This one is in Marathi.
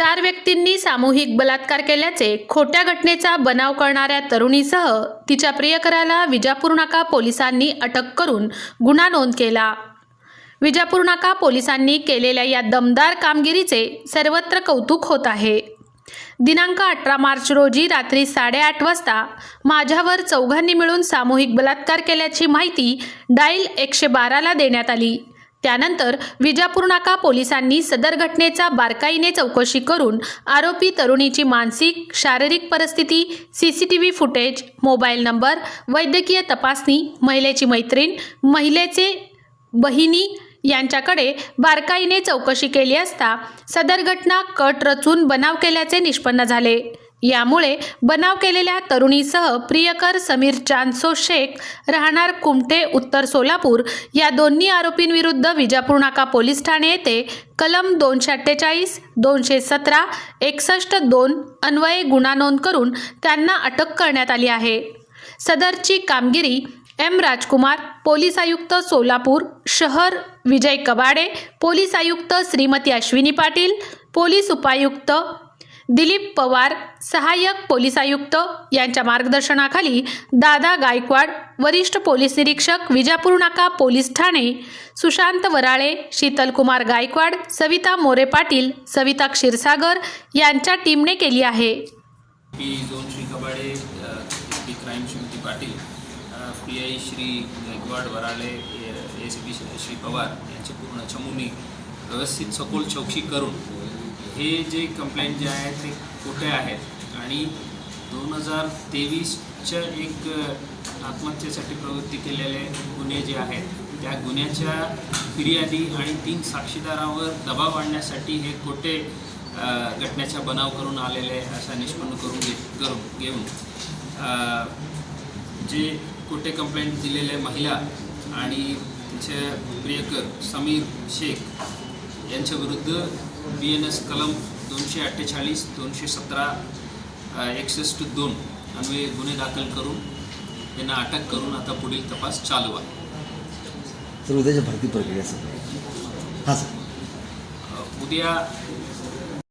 4 व्यक्तींनी सामूहिक बलात्कार केल्याचे खोट्या घटनेचा बनाव करणाऱ्या तरुणीसह तिच्या प्रियकराला विजापूर नाका पोलिसांनी अटक करून गुन्हा नोंद केला। विजापूर नाका पोलिसांनी केलेल्या या दमदार कामगिरीचे सर्वत्र कौतुक होत आहे। दिनांक 18 मार्च रोजी रात्री 8:30 वाजता माझ्यावर चौघांनी मिळून सामूहिक बलात्कार केल्याची माहिती डायल 112ला देण्यात आली। त्यानंतर विजापूर नाका पोलिसांनी सदर घटनेचा बारकाईने चौकशी करून आरोपी तरुणीची मानसिक शारीरिक परिस्थिती, सीसीटीव्ही फुटेज, मोबाईल नंबर, वैद्यकीय तपासणी, महिलेची मैत्रीण, महिलेचे बहिणी यांच्याकडे बारकाईने चौकशी केली असता सदर घटना कट रचून बनाव केल्याचे निष्पन्न झाले। यामुळे बनाव केलेल्या तरुणीसह प्रियकर समीर चांदसो शेख राहणार कुमटे उत्तर सोलापूर या दोन्ही आरोपींविरुद्ध विजापूर नाका पोलीस ठाणे येथे कलम 248, 217, 61(2) अन्वये गुन्हा नोंद करून त्यांना अटक करण्यात आली आहे। सदरची कामगिरी एम राजकुमार, पोलीस आयुक्त सोलापूर शहर विजय कबाडे, पोलीस आयुक्त श्रीमती अश्विनी पाटील, पोलीस उपायुक्त दिलीप पवार, सहाय्यक पोलीस आयुक्त यांच्या मार्गदर्शनाखाली दादा गायकवाड, वरिष्ठ पोलीस निरीक्षक विजापूर नाका पोलीस ठाणे, सुशांत वराळे, शीतलकुमार गायकवाड, सविता मोरे पाटील, सविता क्षीरसागर यांच्या टीमने केली आहे। Zone Shri Kabade, crime Shrimati Patil, PI Shri Gaikwad Varale, ACP Shri Pawar यांची पूर्ण चमूने व्यवस्थित सखोल चौकशी करून हे जे कंप्लेंट जे आहेत ते खोटे आहेत आणि 2023च्या एक आत्महत्येसाठी प्रवृत्ती केलेले गुन्हे जे आहेत त्या गुन्ह्याच्या फिर्यादी आणि 3 साक्षीदारांवर दबाव आणण्यासाठी हे खोटे घटनेचा बनाव करून आलेले असा निष्पन्न करून घेऊन जे खोटे कंप्लेंट दिलेले महिला आणि तिचे प्रियकर समीर शेख यांच्या विरुद्ध BNS कलम 248, 217, 61(2) अन्वये गुन्हे दाखल करून त्यांना अटक करून आता पुढील तपास चालू आहे। सर उद्याच्या भरती प्रक्रिया सर हां सर उद्या